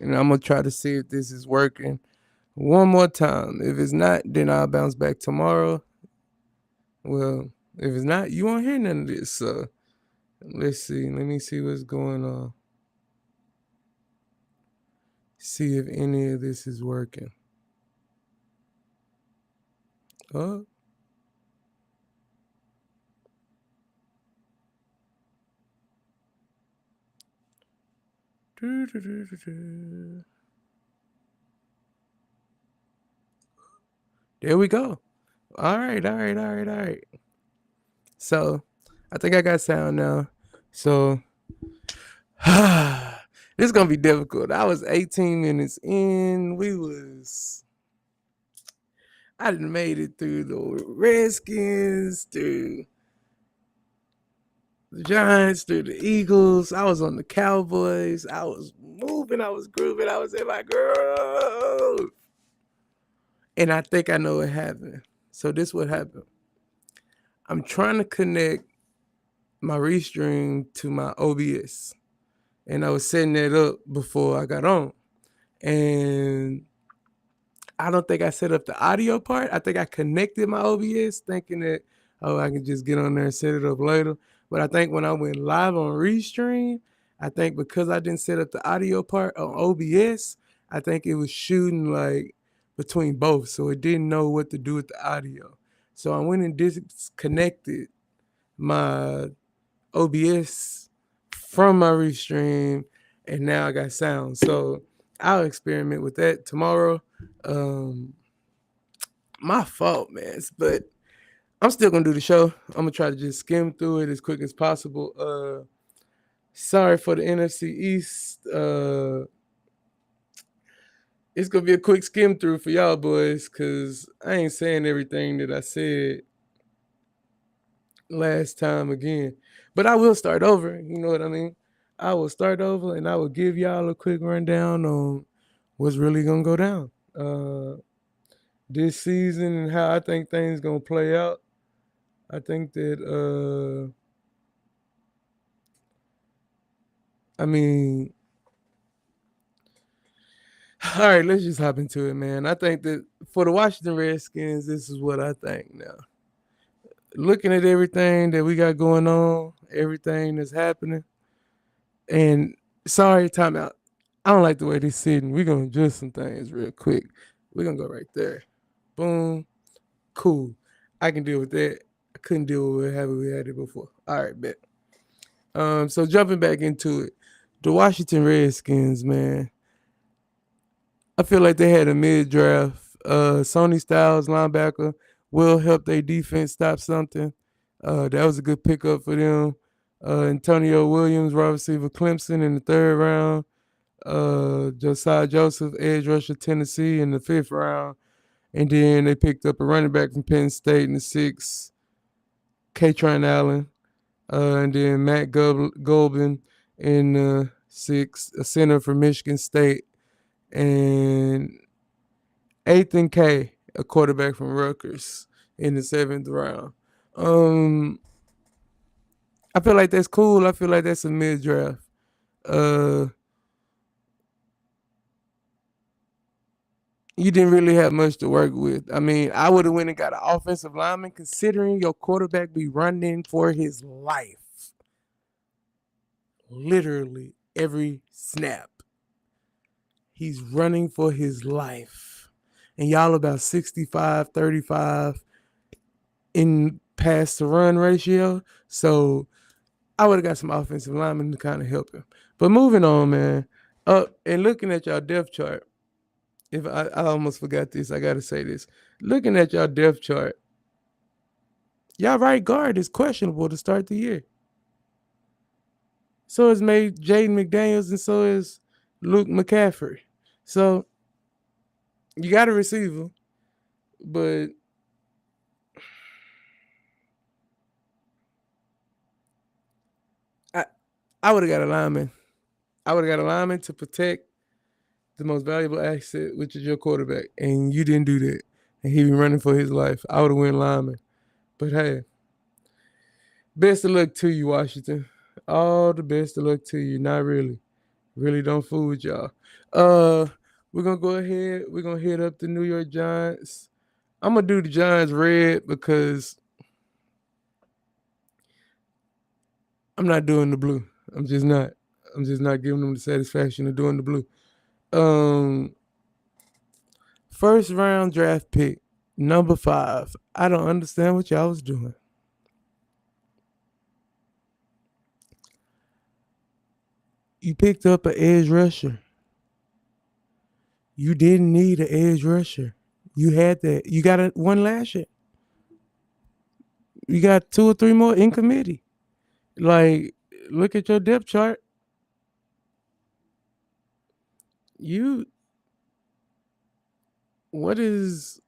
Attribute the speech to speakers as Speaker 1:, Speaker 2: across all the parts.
Speaker 1: and I'm gonna try to see if this is working one more time. If it's not, then I'll bounce back tomorrow. Well, if it's not, you won't hear none of this. So let's see. Let me see what's going on. See if any of this is working. Oh. There we go. All right, all right, all right, all right. So I think I got sound now. So this is gonna be difficult. I was 18 minutes in. I done made it through the Redskins, through the Giants, through the Eagles. I was on the Cowboys. I was moving, I was grooving, I was in my groove. And I think I know what happened. So this what happened. I'm trying to connect my Restream to my OBS. And I was setting that up before I got on. And I don't think I set up the audio part. I think I connected my OBS thinking that, oh, I can just get on there and set it up later. But I think when I went live on Restream, I think because I didn't set up the audio part on OBS, I think it was shooting like between both. So it didn't know what to do with the audio. So I went and disconnected my OBS from my Restream, and now I got sound. So I'll experiment with that tomorrow. My fault, man. But I'm still gonna do the show. I'm gonna try to just skim through it as quick as possible. Sorry for the NFC East. It's gonna be a quick skim through for y'all boys, cause I ain't saying everything that I said last time again. But I will start over. You know what I mean? I will start over, and I will give y'all a quick rundown on what's really gonna go down this season and how I think things gonna play out. I think that I mean, all right, let's just hop into it, man. I think that for the Washington Redskins, this is what I think now. Looking at everything that we got going on, everything that's happening, and sorry, timeout. I don't like the way this sitting. We're gonna adjust some things real quick. We're gonna go right there. Boom. Cool. I can deal with that. I couldn't deal with how we had it before. All right, bet. So jumping back into it, the Washington Redskins, man. I feel like they had a mid draft. Sony Styles, linebacker, will help their defense stop something. That was a good pickup for them. Antonio Williams, wide receiver, Clemson in the third round. Josiah Joseph, edge rusher, Tennessee in the fifth round. And then they picked up a running back from Penn State in the sixth, Katron Allen. And then Matt Golbin in the sixth, a center for Michigan State. And Ethan K, a quarterback from Rutgers, in the seventh round. I feel like that's cool. I feel like that's a mid draft. You didn't really have much to work with. I mean, I would have went and got an offensive lineman, considering your quarterback be running for his life, literally every snap. He's running for his life, and y'all about 65-35 in pass to run ratio. So I would have got some offensive linemen to kind of help him. But moving on, man. And looking at y'all depth chart, if I almost forgot this, I gotta say this. Looking at y'all depth chart, y'all right guard is questionable to start the year. So is made Jaden McDaniels, and so is Luke McCaffrey. So you got a receiver, but I would have got a lineman. I would have got a lineman to protect the most valuable asset, which is your quarterback, and you didn't do that. And he been running for his life. I would have went lineman. But hey, best of luck to you, Washington. All the best of luck to you. Not really. Really don't fool with y'all. Uh, we're gonna go ahead. We're gonna hit up the New York Giants. I'm gonna do the Giants red because I'm not doing the blue. I'm just not. I'm just not giving them the satisfaction of doing the blue. Um, First round draft pick, number 5. I don't understand what y'all was doing. You picked up an edge rusher. You didn't need an edge rusher. You had that. You got one last year. You got 2 or 3 more in committee. Like, look at your depth chart. You, what is,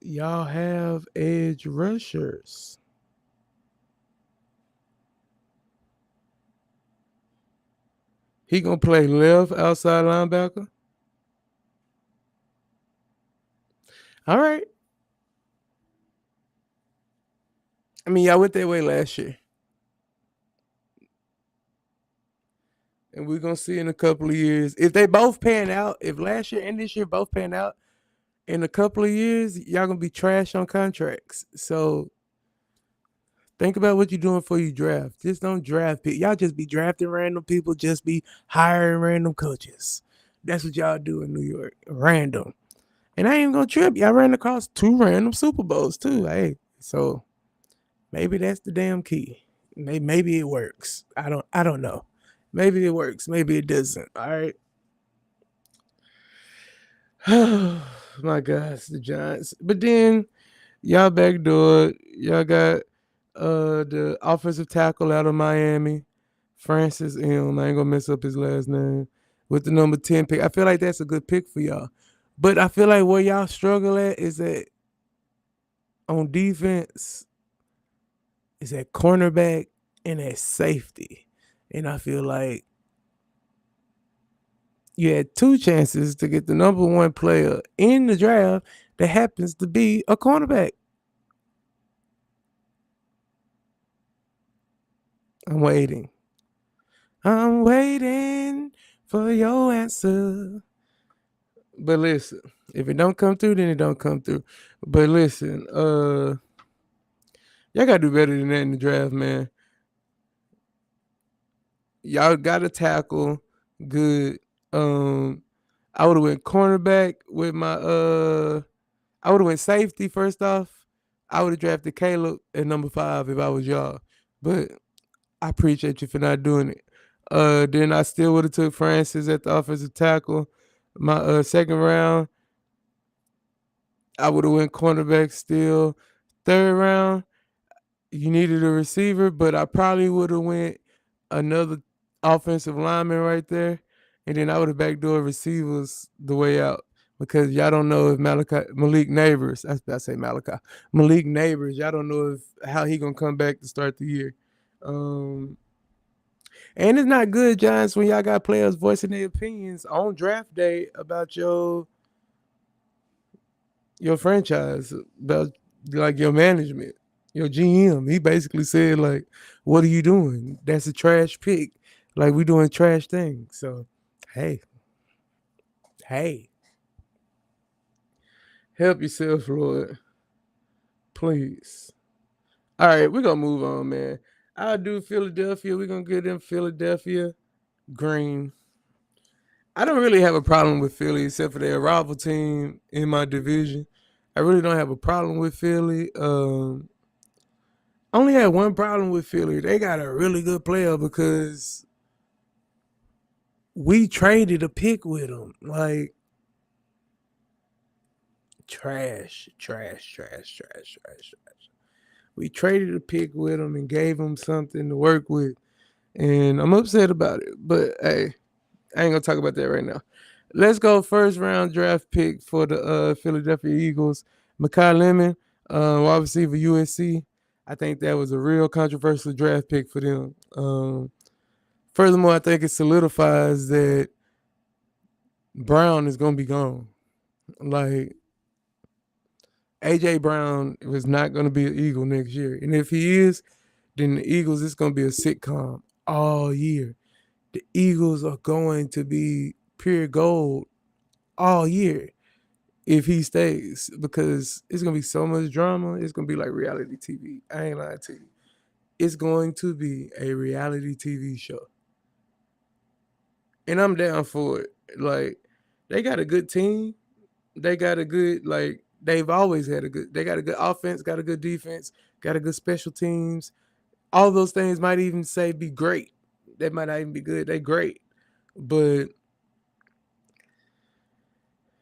Speaker 1: y'all have edge rushers. He gonna play left outside linebacker. All right. I mean, y'all went that way last year. And we're gonna see in a couple of years. If they both pan out, if last year and this year both pan out, in a couple of years, y'all gonna be trash on contracts. So think about what you're doing before you draft. Just don't draft people. Y'all just be drafting random people, just be hiring random coaches. That's what y'all do in New York. Random. And I ain't even gonna trip. Y'all ran across 2 random Super Bowls too. Hey, so maybe that's the damn key. Maybe it works. I don't know. Maybe it works. Maybe it doesn't. All right. My gosh, the Giants. But then y'all backdoor. Y'all got the offensive tackle out of Miami, Francis M. I ain't gonna mess up his last name. With the number 10 pick. I feel like that's a good pick for y'all. But I feel like where y'all struggle at is that on defense, is at cornerback and at safety. And I feel like you had 2 chances to get the number 1 player in the draft that happens to be a cornerback. I'm waiting. I'm waiting for your answer. But listen, if it don't come through, then it don't come through. But listen, y'all gotta do better than that in the draft, man. Y'all got to tackle good. I would have went cornerback with my I would have went safety first off. I would have drafted Caleb at number 5 if I was y'all. But I appreciate you for not doing it. Then I still would have took Francis at the offensive tackle. My second round, I would have went cornerback still. Third round, you needed a receiver, but I probably would have went another offensive lineman right there, and then I would have backdoor receivers the way out because y'all don't know if Malik Neighbors. I say Malachi Malik Neighbors. Y'all don't know if how he gonna come back to start the year. And it's not good, Giants, when y'all got players voicing their opinions on draft day about your franchise, about like your management, your GM. He basically said like, "What are you doing? That's a trash pick. Like we doing trash things." So, hey, help yourself, Lord, please. All right, we're gonna move on, man. I'll do Philadelphia. We're gonna get them Philadelphia green. I don't really have a problem with Philly except for their rival team in my division. I really don't have a problem with Philly. I only had one problem with Philly. They got a really good player because we traded a pick with them. Like trash. We traded a pick with them and gave them something to work with. And I'm upset about it. But hey, I ain't gonna talk about that right now. Let's go first round draft pick for the Philadelphia Eagles. Makai Lemon, wide receiver USC. I think that was a real controversial draft pick for them. Furthermore, I think it solidifies that Brown is gonna be gone. Like AJ Brown was not gonna be an Eagle next year, and if he is, then the Eagles, it's going to be a sitcom all year. The Eagles are going to be pure gold all year if he stays, because it's going to be so much drama. It's going to be like reality TV. I ain't lying to you. It's going to be a reality TV show. And I'm down for it. Like, they got a good team. They got a good, like, they've always had they got a good offense, got a good defense, got a good special teams. All those things might even say be great. They might not even be good. They great. But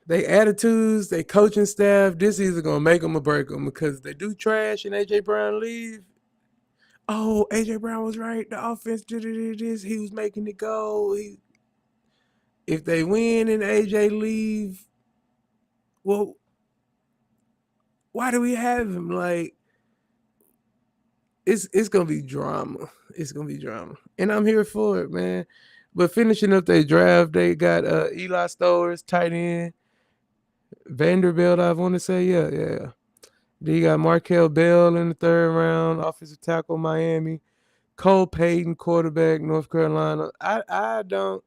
Speaker 1: they attitudes, they coaching staff, this either going to make them or break them, because they do trash and A.J. Brown leave. Oh, A.J. Brown was right. The offense did this. He was making it go. If they win and A.J. leave, well, why do we have him? Like, it's gonna be drama. It's gonna be drama, and I'm here for it, man. But finishing up their draft, they got Eli Stowers, tight end, Vanderbilt. I want to say, yeah. Then you got Markel Bell in the 3rd round, offensive tackle, Miami. Cole Payton, quarterback, North Carolina. I don't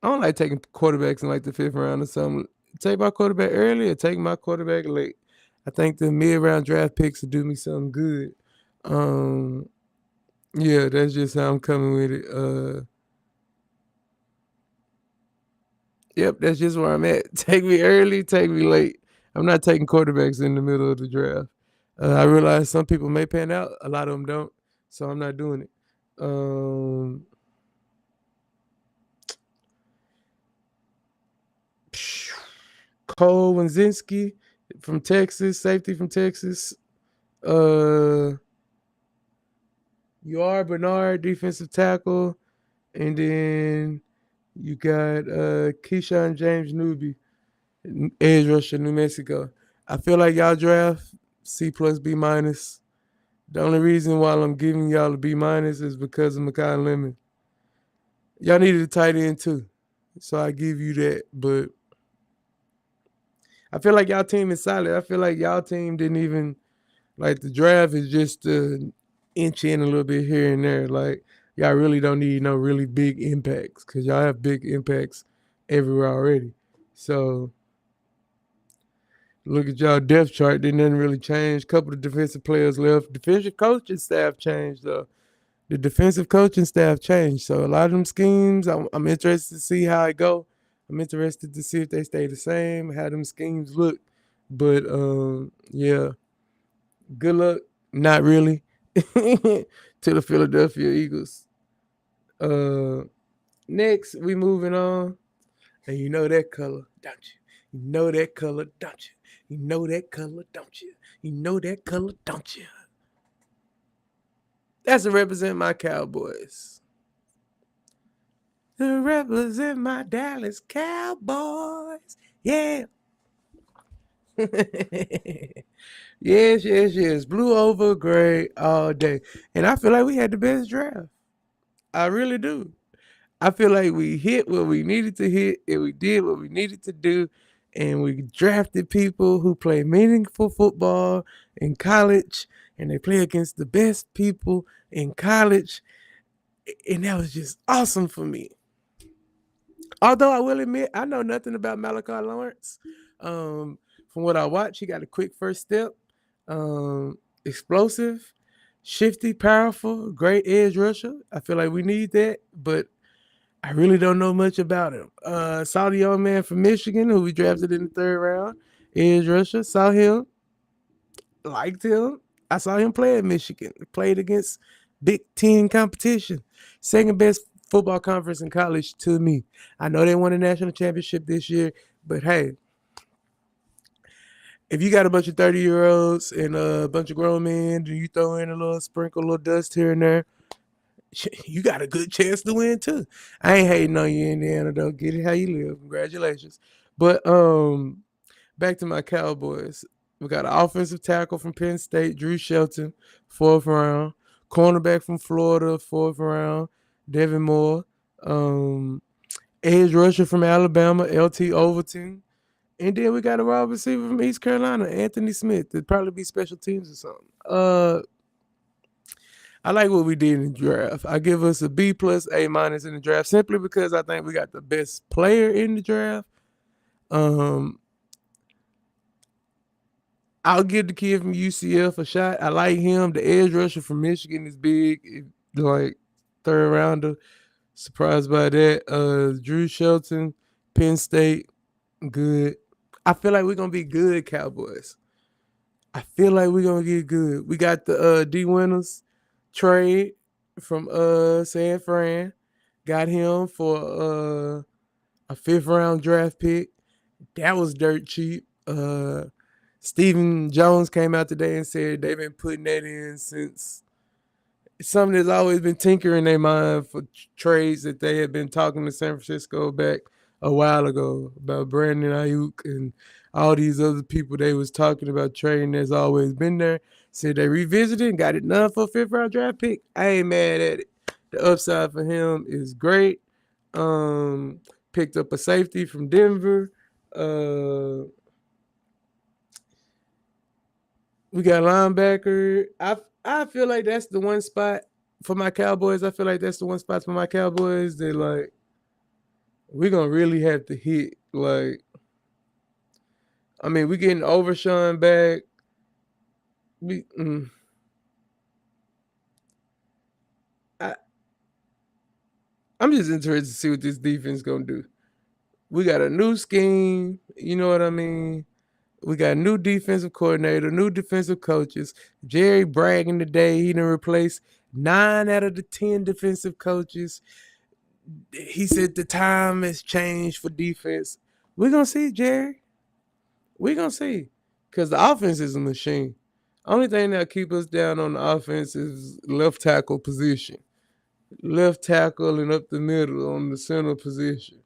Speaker 1: like taking quarterbacks in like the 5th round or something. Take my quarterback early or take my quarterback late. I think the mid-round draft picks will do me something good. Yeah, that's just how I'm coming with it. Yep, that's just where I'm at. Take me early, take me late. I'm not taking quarterbacks in the middle of the draft. I realize some people may pan out. A lot of them don't. So I'm not doing it. Cole Wenzinski from Texas, safety from Texas. You are Bernard, defensive tackle. And then you got Keyshawn James Newby, edge rusher, New Mexico. I feel like y'all draft C+, B-. The only reason why I'm giving y'all a B- is because of Mekhi Lemon. Y'all needed a tight end too, so I give you that. But I feel like y'all team is solid. I feel like y'all team didn't even, like, the draft is just inch in a little bit here and there. Like, y'all really don't need no really big impacts, because y'all have big impacts everywhere already. So look at y'all depth chart. Didn't nothing really change. Couple of defensive players left. Defensive coaching staff changed though. The defensive coaching staff changed. So a lot of them schemes, I'm interested to see how it go. I'm interested to see if they stay the same, how them schemes look. But yeah, good luck. Not really. To the Philadelphia Eagles. Next, we moving on. And you know that color, don't you? You know that color, don't you? You know that color, don't you? You know that color, don't you? That's to represent my Cowboys. To represent my Dallas Cowboys. Yeah. Yes. Blue over gray all day. And I feel like we had the best draft. I really do. I feel like we hit what we needed to hit, and we did what we needed to do, and we drafted people who play meaningful football in college, and they play against the best people in college, and that was just awesome for me. Although I will admit, I know nothing about Malachi Lawrence. From what I watch, he got a quick first step, explosive, shifty, powerful, great edge rusher. I feel like we need that, but I really don't know much about him. Saw the young man from Michigan who we drafted in the 3rd round, edge rusher. Saw him, liked him. I saw him play at Michigan. Played against Big Ten competition. 2nd best football conference in college to me. I know they won a national championship this year, but hey, if you got a bunch of 30-year-olds and a bunch of grown men, do you throw in a little sprinkle, a little dust here and there, you got a good chance to win too. I ain't hating on you, Indiana, though. Get it how you live. Congratulations. But back to my Cowboys. We got an offensive tackle from Penn State, Drew Shelton, 4th round. Cornerback from Florida, 4th round, Devin Moore. Edge rusher from Alabama, LT Overton. And then we got a wide receiver from East Carolina, Anthony Smith. It'd probably be special teams or something. I like what we did in the draft. I give us a B plus, A minus in the draft simply because I think we got the best player in the draft. I'll give the kid from UCF a shot. I like him. The edge rusher from Michigan is big, like third rounder. Surprised by that. Drew Shelton, Penn State, good. I feel like we're gonna be good, Cowboys. I feel like we're gonna get good. We got the D Winners trade from San Fran. Got him for a 5th round draft pick. That was dirt cheap. Stephen Jones came out today and said they've been putting that in since something that's always been tinkering in their mind for trades that they had been talking to San Francisco back a while ago about Brandon Ayuk and all these other people they was talking about trading that's always been there. Said they revisited and got it done for a 5th round draft pick. I ain't mad at it. The upside for him is great. Picked up a safety from Denver. We got linebacker. I feel like that's the one spot for my Cowboys. I feel like that's the one spot for my Cowboys that like we're gonna really have to hit. Like, I mean, we getting Overshawn back. I'm just interested to see what this defense gonna do. We got a new scheme, you know what I mean? We got a new defensive coordinator, new defensive coaches. Jerry bragging today he done replaced 9 out of the 10 defensive coaches. He said the time has changed for defense. We're gonna see, Jerry. We're gonna see. Because the offense is a machine. Only thing that'll keep us down on the offense is left tackle position. Left tackle and up the middle on the center position.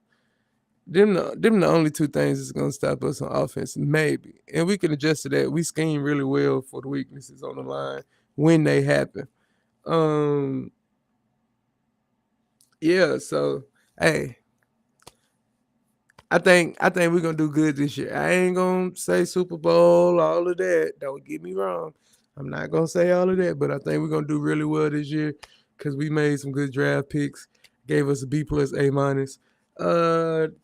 Speaker 1: Them the only 2 things that's gonna stop us on offense, maybe. And we can adjust to that. We scheme really well for the weaknesses on the line when they happen. Yeah, so hey, I think we're gonna do good this year. I ain't gonna say Super Bowl, all of that. Don't get me wrong. I'm not gonna say all of that, but I think we're gonna do really well this year because we made some good draft picks. Gave us a B plus, A minus.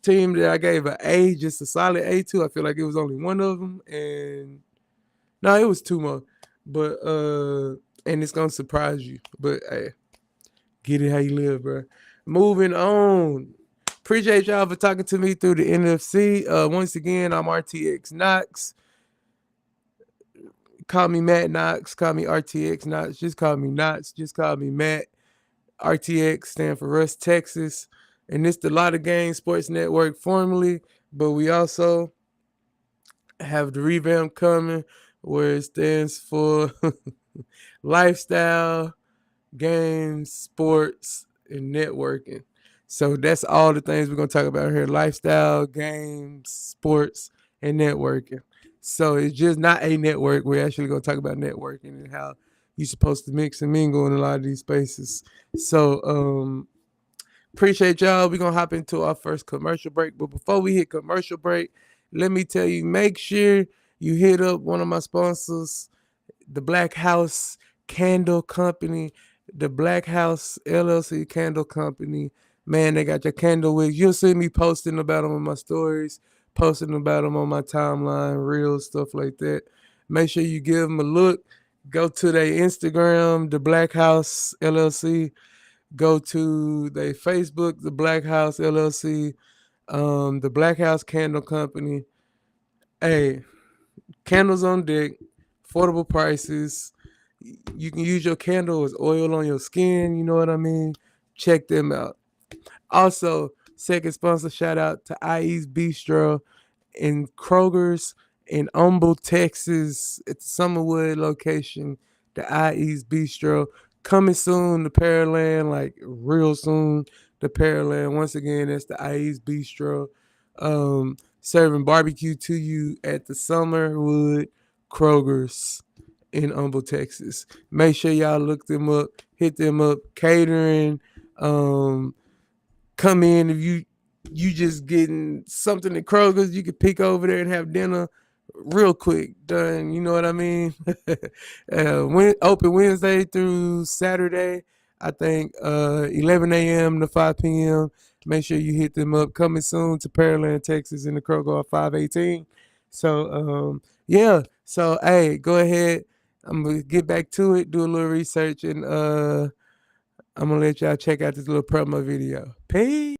Speaker 1: Team that I gave an A, just a solid A to. I feel like it was only one of them, and no, it was 2 more. But and it's gonna surprise you. But hey, get it how you live, bro. Moving on. Appreciate y'all for talking to me through the NFC. Once again, I'm RTX Knox. Call me Matt Knox. Call me RTX Knox. Just call me Knox. Just call me Matt. RTX stand for Russ, Texas. And it's the Lot of Games Sports Network formerly, but we also have the revamp coming where it stands for Lifestyle, Games, Sports, and Networking. So that's all the things we're going to talk about here. Lifestyle, games, sports, and networking. So it's just not a network. We're actually going to talk about networking and how you're supposed to mix and mingle in a lot of these spaces. So appreciate y'all. We're going to hop into our first commercial break. But before we hit commercial break, let me tell you, make sure you hit up one of my sponsors, the Black House Candle Company, the Black House LLC Candle Company. Man, they got your candle wicks. You'll see me posting about them in my stories, posting about them on my timeline, reels, stuff like that. Make sure you give them a look. Go to their Instagram, the Black House LLC. Go to their Facebook, the Black House LLC, the Black House Candle Company. Hey, candles on deck, affordable prices. You can use your candle as oil on your skin. You know what I mean? Check them out. Also, second sponsor shout out to IE's Bistro in Kroger's in Humble, Texas at the Summerwood location. The IE's Bistro coming soon. The Pearland, like real soon. The Pearland. Once again, that's the IE's Bistro. Serving barbecue to you at the Summerwood Kroger's in Humble, Texas. Make sure y'all look them up, hit them up. Catering. Come in if you just getting something at Kroger's, you can pick over there and have dinner real quick, done. You know what I mean? Open Wednesday through Saturday. I think 11 a.m. to 5 p.m. Make sure you hit them up. Coming soon to Pearland, Texas, in the Kroger 518. So yeah. So hey, go ahead. I'm gonna get back to it, do a little research, and I'm gonna let y'all check out this little promo video. Peace.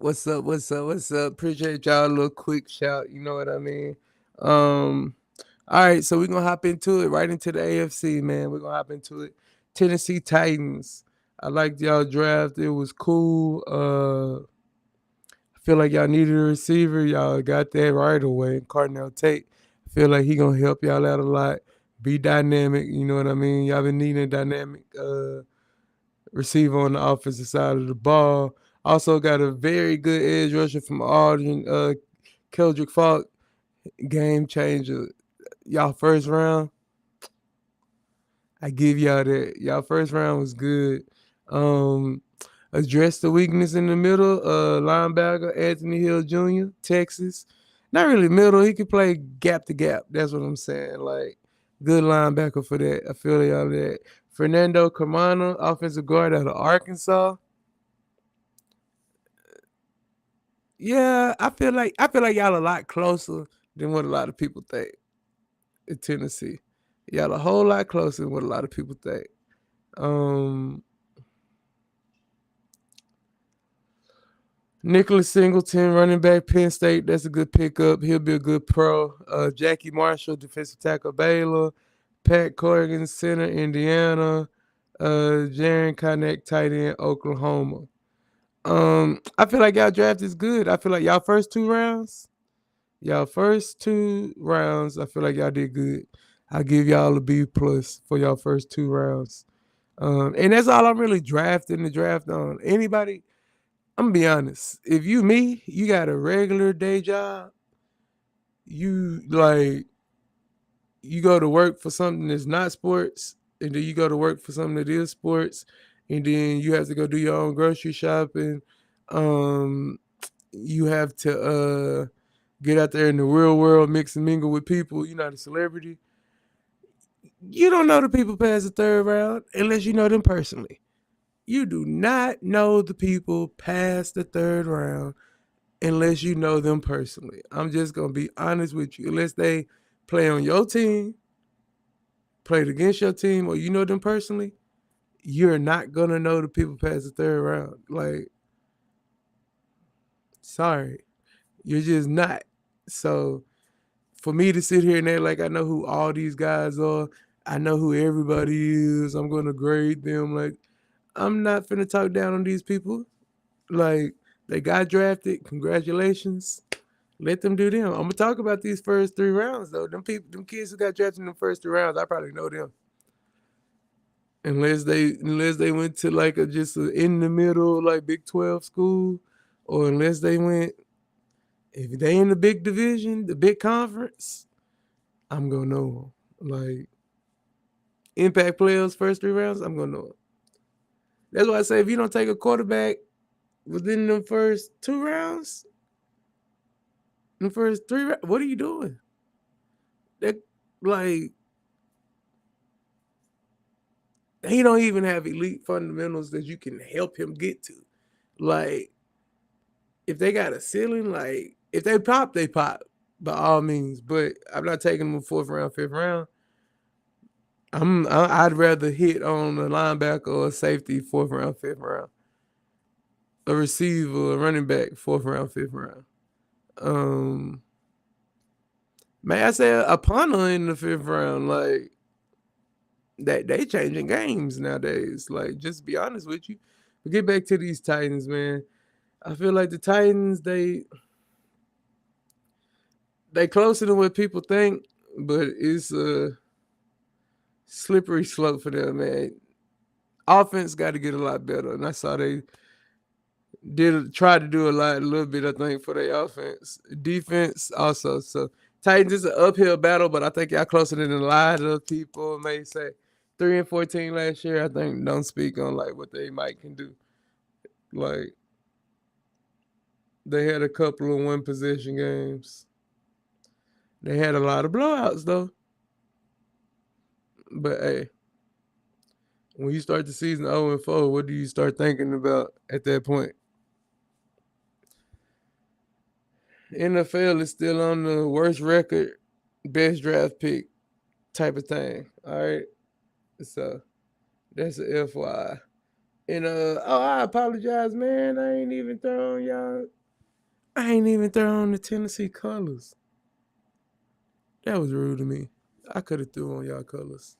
Speaker 1: What's up? What's up? What's up? Appreciate y'all. A little quick shout. You know what I mean? Um, all right, so we're gonna hop into it, right into the AFC, man. We're gonna hop into it. Tennessee Titans. I liked y'all draft. It was cool. I feel like y'all needed a receiver. Y'all got that right away. Cardinal Tate. I feel like he gonna help y'all out a lot. Be dynamic. You know what I mean? Y'all been needing a dynamic receiver on the offensive side of the ball. Also got a very good edge rusher from Auburn, Keldrick Falk, game changer. Y'all first round, I give y'all that. Y'all first round was good. Address the weakness in the middle. Linebacker Anthony Hill Jr., Texas. Not really middle. He could play gap to gap. That's what I'm saying. Like, good linebacker for that. I feel y'all that. Fernando Carmona, offensive guard out of Arkansas. Yeah, I feel like y'all a lot closer than what a lot of people think in Tennessee. Y'all a whole lot closer than what a lot of people think. Um Nicholas Singleton, running back, Penn State. That's a good pickup. He'll be a good pro. Jackie Marshall, defensive tackle, Baylor. Pat Corrigan, center, Indiana. Jaron Connick, tight end, Oklahoma. I feel like y'all draft is good. I feel like y'all first two rounds, I feel like y'all did good. I'll give y'all a B plus for y'all first two rounds. And that's all I'm really drafting the draft on. Anybody, I'm gonna be honest. If you got a regular day job, you like you go to work for something that's not sports, and then you go to work for something that is sports, and then you have to go do your own grocery shopping. Um, you have to get out there in the real world, mix and mingle with people. You're not a celebrity. You don't know the people past the third round unless you know them personally. You do not know the people past the third round unless you know them personally. I'm just gonna be honest with you. Unless they play on your team, played against your team, or you know them personally, you're not gonna know the people past the third round. Like, sorry, you're just not. So for me to sit here and act like I know who all these guys are, I know who everybody is, I'm gonna grade them. Like, I'm not finna talk down on these people. Like, they got drafted. Congratulations. Let them do them. I'm gonna talk about these first three rounds though. Them kids who got drafted in the first three rounds, I probably know them. Unless they went to like just a in the middle like Big 12 school, or unless they went, if they in the big division, the big conference, I'm gonna know them. Like, impact players first three rounds, I'm gonna know them. That's why I say if you don't take a quarterback within the first two rounds, the first three rounds, what are you doing? That, like, he don't even have elite fundamentals that you can help him get to. Like, if they got a ceiling, like, if they pop, they pop by all means. But I'm not taking them fourth round, fifth round. I'd rather hit on a linebacker or a safety fourth round, fifth round. A receiver, a running back, fourth round, fifth round. May I say a punter in the fifth round? Like, that they changing games nowadays. Like, just be honest with you. But get back to these Titans, man. I feel like the Titans, they closer than what people think, but it's a slippery slope for them, man. Offense got to get a lot better, and I saw they tried to do a little bit, I think, for their offense. Defense also. So Titans is an uphill battle, but I think y'all closer than a lot of people may say. 3-14 last year, I think don't speak on like what they might can do. Like they had a couple of one possession games. They had a lot of blowouts though. But hey, when you start the season 0-4, what do you start thinking about at that point? NFL is still on the worst record, best draft pick type of thing. All right. So that's an FYI. And I apologize, man. I ain't even throwing the Tennessee colors. That was rude to me. I could have threw on y'all colors.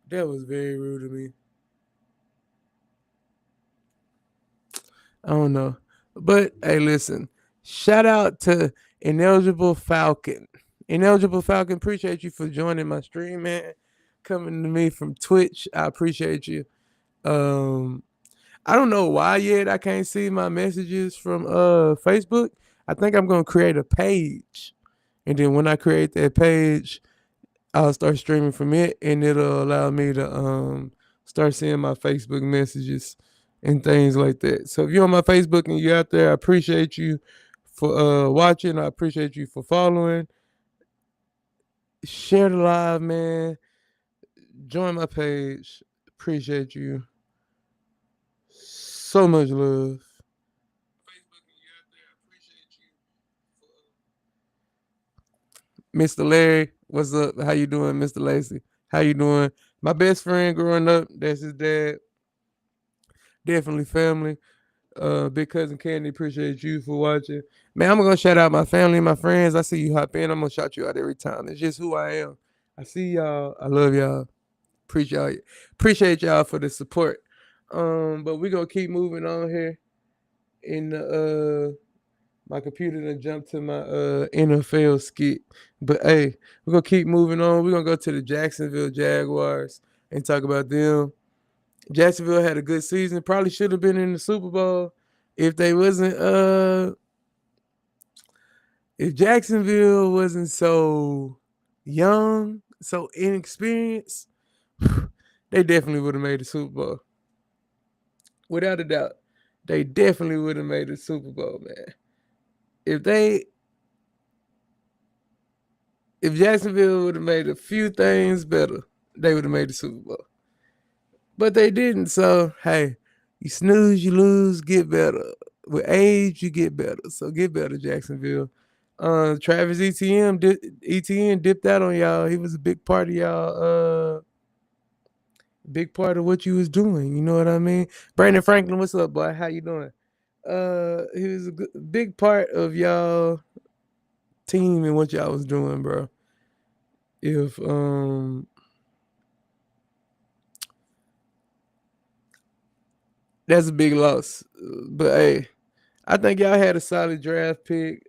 Speaker 1: That was very rude to me. I don't know. But hey, listen. Shout out to Ineligible Falcon. Ineligible Falcon, appreciate you for joining my stream, man. Coming to me from Twitch. I appreciate you. I don't know why yet I can't see my messages from Facebook. I think I'm gonna create a page. And then when I create that page, I'll start streaming from it, and it'll allow me to start seeing my Facebook messages and things like that. So if you're on my Facebook and you're out there, I appreciate you for watching. I appreciate you for following. Share the live, man. Join my page. Appreciate you. So much love. Mr. Larry, what's up? How you doing, Mr. Lacey? How you doing? My best friend growing up, that's his dad. Definitely family. Big cousin Candy, appreciate you for watching. Man, I'm gonna shout out my family, my friends. I see you hop in, I'm gonna shout you out every time. It's just who I am. I see y'all. I love y'all. Appreciate y'all for the support. But we're gonna keep moving on here. In the my computer done jumped to my NFL skit. But hey, we're gonna keep moving on. We're gonna go to the Jacksonville Jaguars and talk about them. Jacksonville had a good season. Probably should have been in the Super Bowl if they wasn't if Jacksonville wasn't so young, so inexperienced, they definitely would have made the Super Bowl. Without a doubt. They definitely would have made the Super Bowl, man. If Jacksonville would have made a few things better, they would have made the Super Bowl. But they didn't. So hey, you snooze, you lose, get better. With age, you get better. So get better, Jacksonville. Travis Etienne dipped out on y'all. He was a big part of y'all. Big part of what you was doing. You know what I mean? Brandon Franklin, what's up, boy? How you doing? He was a big part of y'all team and what y'all was doing, bro. If that's a big loss. But hey, I think y'all had a solid draft pick.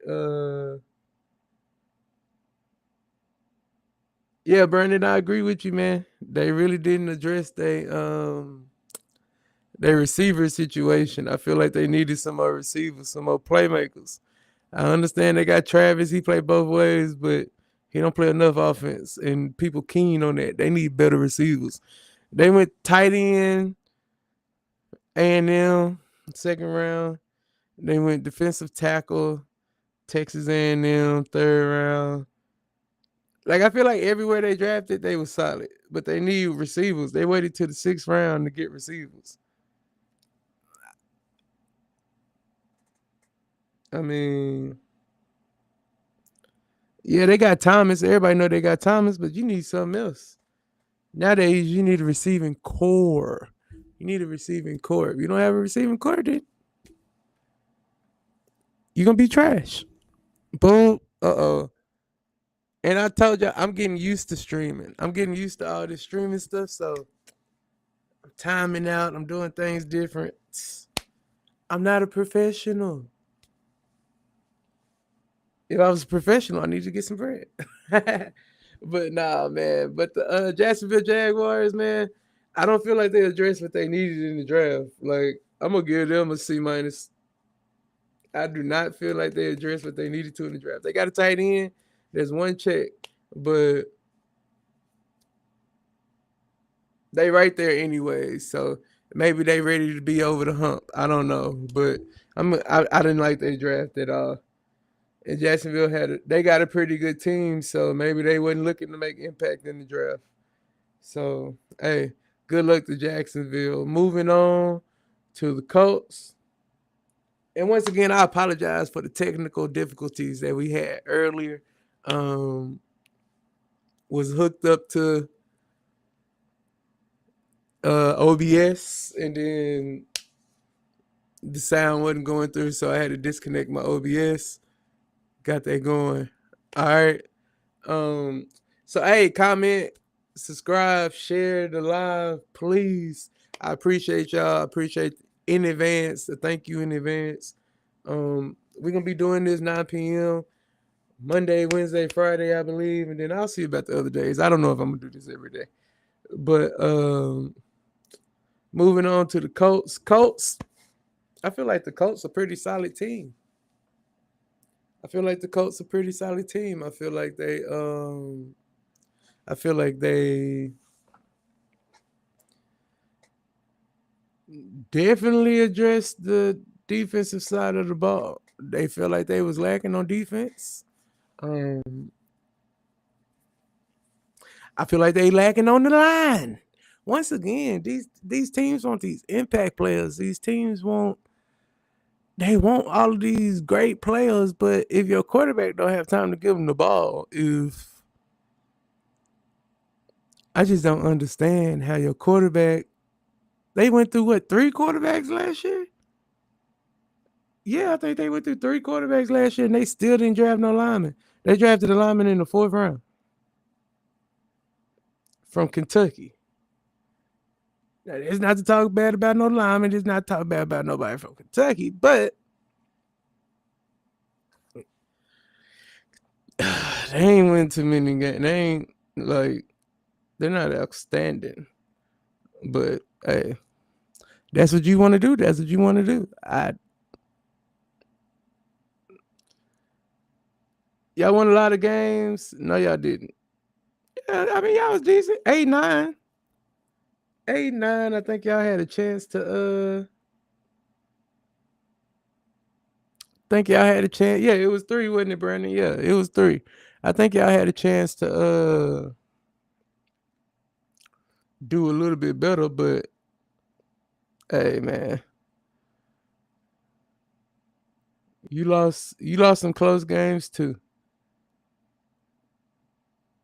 Speaker 1: Yeah, Brandon, I agree with you, man. They really didn't address their receiver situation. I feel like they needed some more receivers, some more playmakers. I understand they got Travis, he played both ways, but he don't play enough offense. And people keen on that. They need better receivers. They went tight end, A&M, second round. They went defensive tackle, Texas A&M, third round. Like I feel like everywhere they drafted, they was solid, but they need receivers. They waited till the 6th round to get receivers. I mean, yeah, they got Thomas. Everybody know they got Thomas, but you need something else. Nowadays, you need a receiving core. You need a receiving core. If you don't have a receiving core, then you're gonna be trash. Boom. Uh-oh. And I told you I'm getting used to streaming. I'm getting used to all this streaming stuff. So I'm timing out. I'm doing things different. I'm not a professional. If I was a professional, I need to get some bread. But nah, man. But the Jacksonville Jaguars, man, I don't feel like they addressed what they needed in the draft. Like, I'm gonna give them a C minus. I do not feel like they addressed what they needed to in the draft. They got a tight end. There's one check, but they right there anyway. So maybe they ready to be over the hump. I don't know, but I didn't like their draft at all. And Jacksonville they got a pretty good team, so maybe they wasn't looking to make impact in the draft. So hey, good luck to Jacksonville. Moving on to the Colts. And once again, I apologize for the technical difficulties that we had earlier. Was hooked up to OBS, and then the sound wasn't going through, so I had to disconnect my OBS. Got that going. All right. So hey, comment, subscribe, share the live, please. I appreciate y'all. I appreciate in advance. Thank you in advance. We're gonna be doing this 9 p.m. Monday, Wednesday, Friday, I believe, and then I'll see about the other days. I don't know if I'm gonna do this every day. But moving on to the Colts. Colts, I feel like the Colts are a pretty solid team. I feel like they definitely addressed the defensive side of the ball. They felt like they was lacking on defense. I feel like they lacking on the line. Once again, these teams want these impact players. These teams want all of these great players, but if your quarterback don't have time to give them the ball, I just don't understand how your quarterback. They went through 3 quarterbacks last year? Yeah, I think they went through 3 quarterbacks last year, and they still didn't draft no lineman. They drafted a lineman in the 4th round from Kentucky. Now, it's not to talk bad about no lineman. It's not to talk bad about nobody from Kentucky, but they ain't win too many games. They ain't they're not outstanding. But hey, that's what you want to do. That's what you want to do. Y'all won a lot of games. No, y'all didn't. Yeah, I mean, y'all was decent. 8-9. 8-9. I think y'all had a chance to think y'all had a chance. Yeah, it was 3, wasn't it, Brandon? Yeah, it was 3. I think y'all had a chance to do a little bit better, but hey, man, you lost some close games too.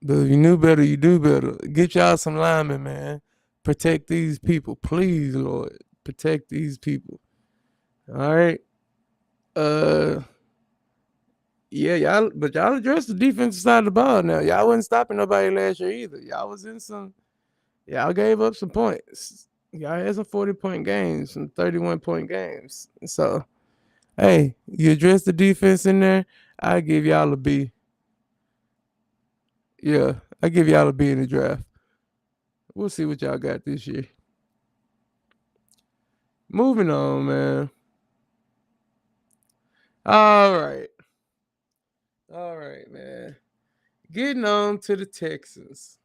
Speaker 1: But if you knew better, you do better. Get y'all some linemen, man. Protect these people, please, Lord. Protect these people. All right. Yeah, y'all addressed the defensive side of the ball now. Y'all wasn't stopping nobody last year either. Y'all gave up some points. Y'all had some 40-point games, some 31-point games. So, hey, you address the defense in there, I give y'all a B. Yeah, I give y'all a B in the draft. We'll see what y'all got this year. Moving on, man. All right, man. Getting on to the Texans.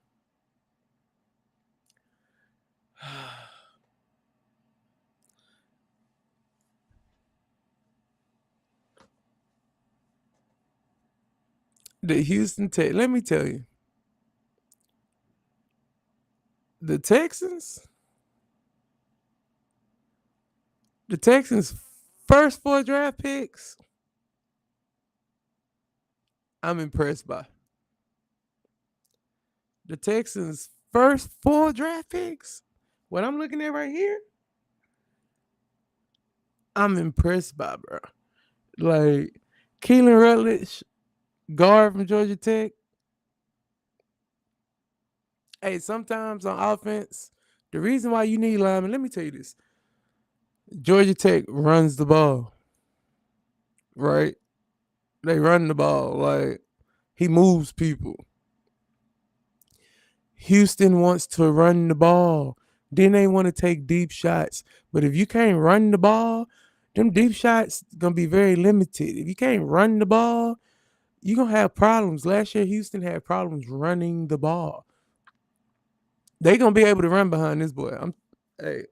Speaker 1: The Houston Texans. Let me tell you, the Texans first 4 draft picks, I'm impressed by. The Texans first 4 draft picks, what I'm looking at right here, I'm impressed by, bro. Like Keelan Rutledge, guard from Georgia Tech. Hey, sometimes on offense, the reason why you need linemen, let me tell you this. Georgia Tech runs the ball, right? They run the ball. Like, he moves people. Houston wants to run the ball. Then they want to take deep shots. But if you can't run the ball, them deep shots gonna be very limited. If you can't run the ball, you're gonna have problems. Last year, Houston had problems running the ball. They gonna be able to run behind this boy. Hey,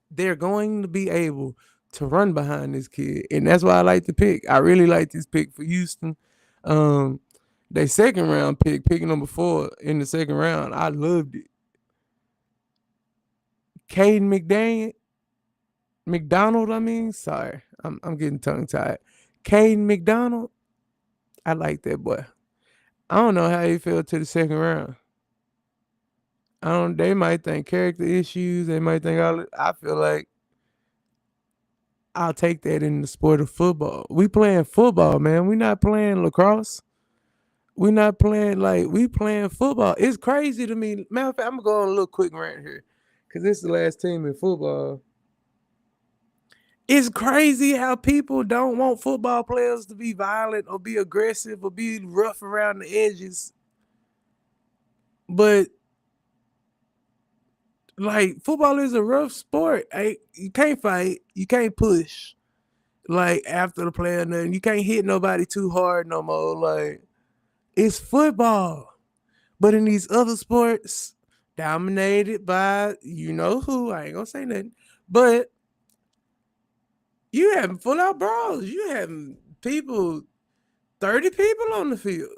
Speaker 1: they're going to be able to run behind this kid, and that's why I like the pick. I really like this pick for Houston. They second round pick number 4 in the second round. I loved it. Caden McDonald. I mean, sorry, I'm getting tongue tied. Caden McDonald. I like that boy. I don't know how he fell to the second round. I don't. They might think character issues. They might think I feel like I'll take that in the sport of football. We playing football, man. We not playing lacrosse. We not playing we playing football. It's crazy to me. Matter of fact, I'm gonna go on a little quick rant here, cause this is the last team in football. It's crazy how people don't want football players to be violent or be aggressive or be rough around the edges. But like, football is a rough sport. You can't fight. You can't push. Like, after the play or nothing. You can't hit nobody too hard no more. Like, it's football. But in these other sports, dominated by you know who, I ain't gonna say nothing. But you having full out brawls. You having 30 people on the field.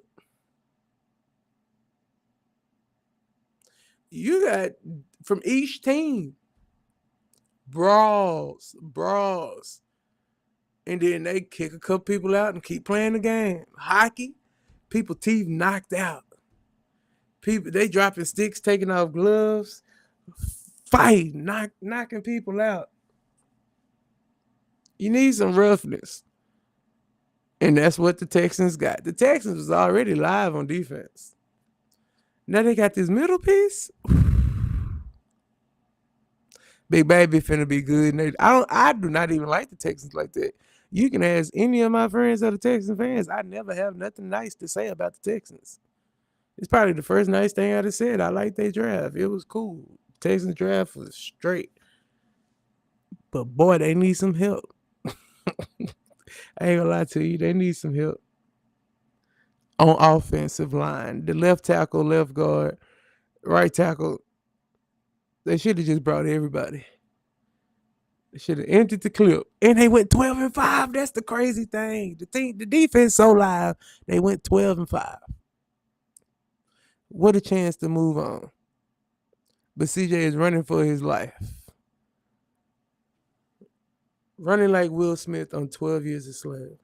Speaker 1: You got from each team brawls. And then they kick a couple people out and keep playing the game. Hockey, people teeth knocked out. People, they dropping sticks, taking off gloves, fighting, knocking people out. You need some roughness. And that's what the Texans got. The Texans was already live on defense. Now they got this middle piece. Big Baby finna be good. And I do not even like the Texans like that. You can ask any of my friends that are Texan fans. I never have nothing nice to say about the Texans. It's probably the first nice thing I'd have said. I like their draft. It was cool. Texans draft was straight. But boy, they need some help. I ain't gonna lie to you. They need some help on offensive line. The left tackle, left guard, right tackle. They should have just brought everybody. They should have emptied the clip. And they went 12-5. That's the crazy thing. The defense so live. They went 12-5. What a chance to move on. But CJ is running for his life. Running like Will Smith on 12 Years a Slave.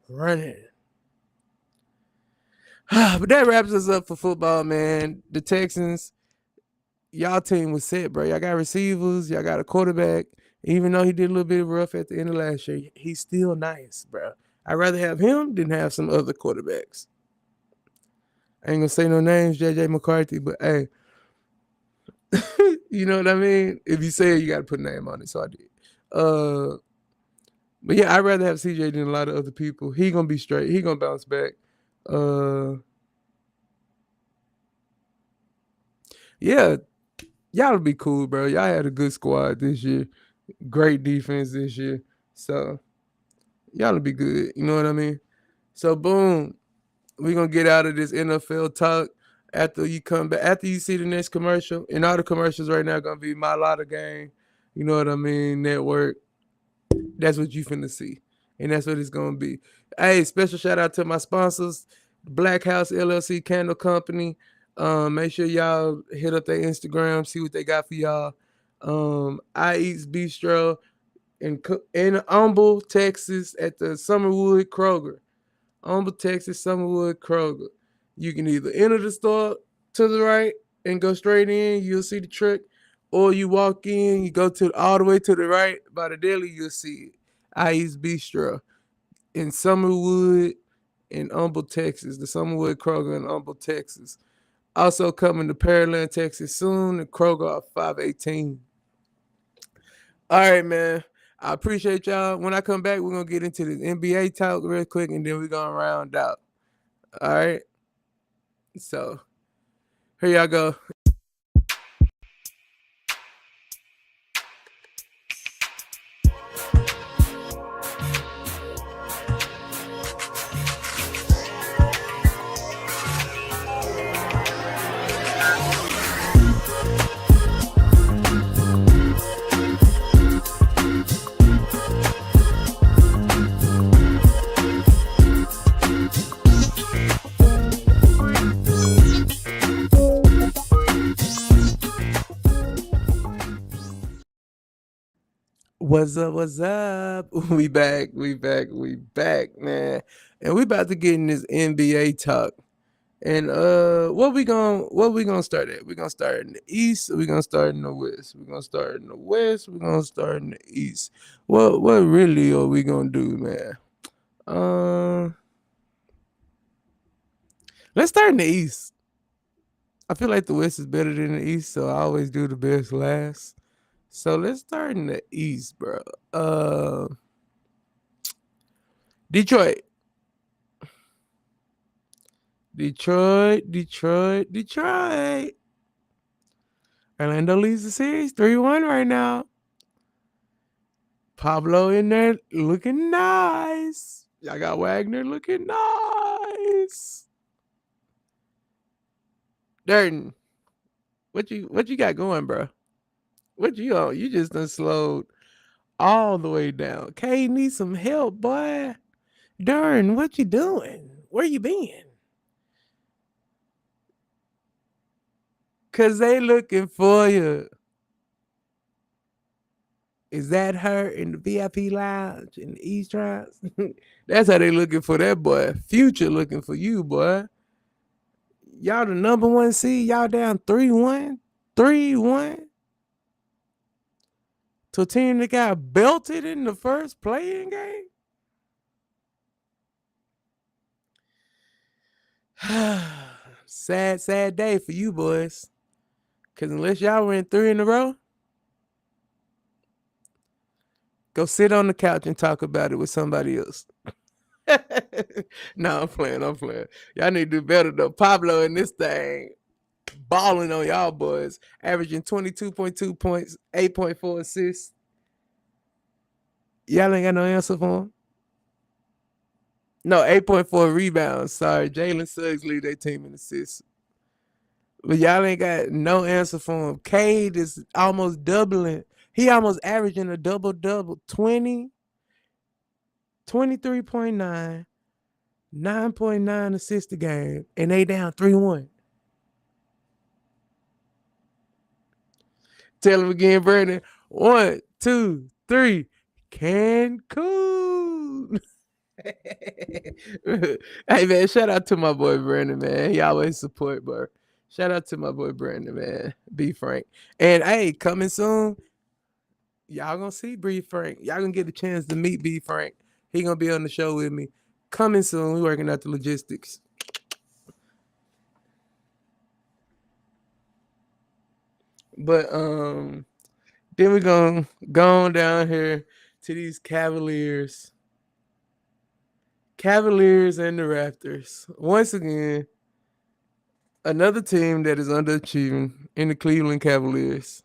Speaker 1: Running. But that wraps us up for football, man. The Texans, y'all team was set, bro. Y'all got receivers. Y'all got a quarterback. Even though he did a little bit rough at the end of last year, he's still nice, bro. I'd rather have him than have some other quarterbacks. I ain't gonna say no names, JJ McCarthy, but hey, you know what I mean? If you say it, you got to put a name on it. So I did. But yeah, I'd rather have CJ than a lot of other people. He gonna be straight. He gonna bounce back. Yeah, y'all be cool, bro. Y'all had a good squad this year. Great defense this year. So y'all will be good. You know what I mean? So boom, we're gonna get out of this NFL talk after you come back, after you see the next commercial. And all the commercials right now are gonna be My Lotta Game. You know what I mean? Network. That's what you finna see. And that's what it's gonna be. Hey, special shout out to my sponsors, Black House LLC Candle Company. Make sure y'all hit up their Instagram, see what they got for y'all. I Eats Bistro in Humble, Texas, at the Summerwood Kroger. Humble, Texas, Summerwood Kroger. You can either enter the store to the right and go straight in, you'll see the truck, or you walk in, you go all the way to the right by the deli, you'll see it. I Eats Bistro in Summerwood in Humble, Texas. The Summerwood Kroger in Humble, Texas. Also coming to Pearland, Texas soon. The Kroger off 518. All right, man. I appreciate y'all. When I come back, we're gonna get into this NBA talk real quick, and then we're gonna round out. All right. So here y'all go. What's up? What's up? We back, man. And we about to get in this NBA talk. And what we gonna start at? We're gonna start in the east, or we gonna start in the west? We're gonna start in the west, we're gonna start in the east. What really are we gonna do, man? Let's start in the east. I feel like the west is better than the east, so I always do the best last. So let's start in the east, bro. Detroit. Orlando leads the series 3-1 right now. Pablo in there looking nice. Y'all got Wagner looking nice. Durden, what you got going, bro? What you on? You just done slowed all the way down. K needs some help, boy. Durden, what you doing? Where you been? Cause they looking for you. Is that her in the VIP lounge in the East Tribes? That's how they looking for that boy. Future looking for you, boy. Y'all the number one seed. Y'all down 3-1. 3-1. To a team that got belted in the first playing game. Sad day for you boys. Because unless y'all win 3 in a row, go sit on the couch and talk about it with somebody else. No, I'm playing. Y'all need to do better though. Pablo in this thing, balling on y'all boys, averaging 22.2 points, 8.4 assists. Y'all ain't got no answer for him? No, 8.4 rebounds. Sorry, Jalen Suggs lead their team in assists. But y'all ain't got no answer for him. Cade is almost doubling. He almost averaging a double-double. 20, 23.9, 9.9 assists a game. And they down 3-1. Tell him again, Brandon. 1, 2, 3. Cancun. Hey, man, shout out to my boy Brandon, man. He always support, bro. Shout out to my boy Brandon, man. B Frank. And hey, coming soon, y'all gonna see B Frank. Y'all gonna get a chance to meet B Frank. He gonna be on the show with me. Coming soon. We working out the logistics. But then we're gonna go on down here to these Cavaliers. Cavaliers and the Raptors. Once again, another team that is underachieving in the Cleveland Cavaliers.